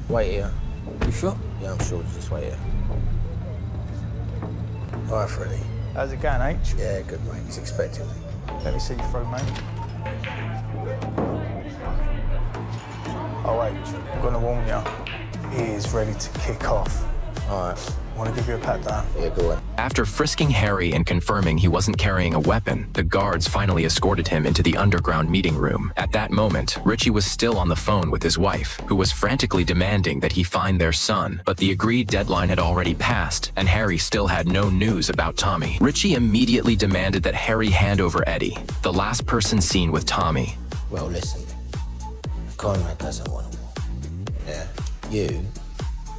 Wait here. You sure? Yeah, I'm sure. Just wait here. All right, Freddie. How's it going, H? Yeah, good, mate. He's expecting me. Let me see you through, mate. Oh, H, I'm gonna warn you. He is ready to kick off. All right. Want to give you a pat down? Yeah, go on. After frisking Harry and confirming he wasn't carrying a weapon, the guards finally escorted him into the underground meeting room. At that moment, Richie was still on the phone with his wife, who was frantically demanding that he find their son, but the agreed deadline had already passed, and Harry still had no news about Tommy. Richie immediately demanded that Harry hand over Eddie, the last person seen with Tommy. Well, listen. Conrad doesn't want a war. Yeah?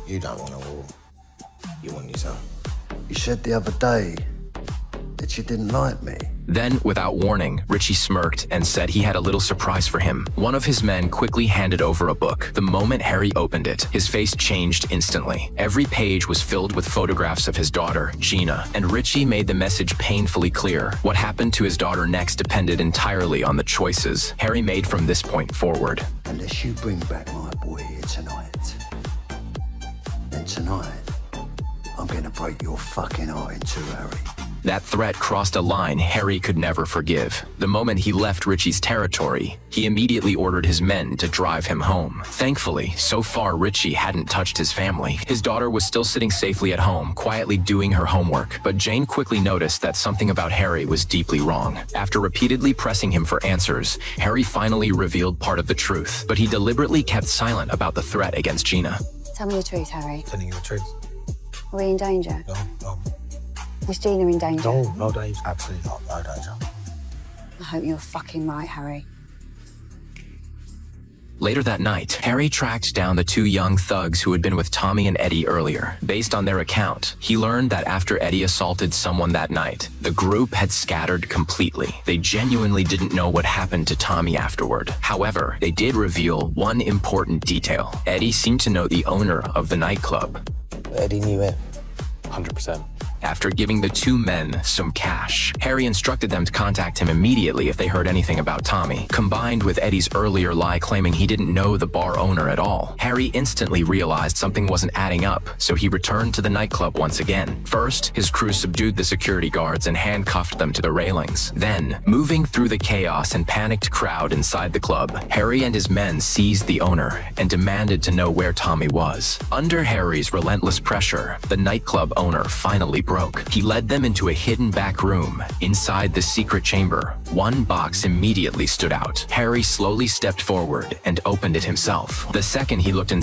You don't want a war. You want your son. You said the other day that you didn't like me. Then, without warning, Richie smirked and said he had a little surprise for him. One of his men quickly handed over a book. The moment Harry opened it, his face changed instantly. Every page was filled with photographs of his daughter, Gina, and Richie made the message painfully clear. What happened to his daughter next depended entirely on the choices Harry made from this point forward. Unless you bring back my boy here tonight, then tonight, I'm gonna break your fucking heart in two, Harry. That threat crossed a line Harry could never forgive. The moment he left Richie's territory, he immediately ordered his men to drive him home. Thankfully, so far Richie hadn't touched his family. His daughter was still sitting safely at home, quietly doing her homework. But Jane quickly noticed that something about Harry was deeply wrong. After repeatedly pressing him for answers, Harry finally revealed part of the truth, but he deliberately kept silent about the threat against Gina. Tell me the truth, Harry. Telling you the truth. Are we in danger? No. Is Gina in danger? No danger. Absolutely not. No danger. I hope you're fucking right, Harry. Later that night, Harry tracked down the two young thugs who had been with Tommy and Eddie earlier. Based on their account, he learned that after Eddie assaulted someone that night, the group had scattered completely. They genuinely didn't know what happened to Tommy afterward. However, they did reveal one important detail. Eddie seemed to know the owner of the nightclub. Eddie knew him. 100%. After giving the two men some cash, Harry instructed them to contact him immediately if they heard anything about Tommy. Combined with Eddie's earlier lie claiming he didn't know the bar owner at all, Harry instantly realized something wasn't adding up, so he returned to the nightclub once again. First, his crew subdued the security guards and handcuffed them to the railings. Then, moving through the chaos and panicked crowd inside the club, Harry and his men seized the owner and demanded to know where Tommy was. Under Harry's relentless pressure, the nightclub owner finally broke. He led them into a hidden back room. Inside the secret chamber, one box immediately stood out. Harry slowly stepped forward and opened it himself. The second he looked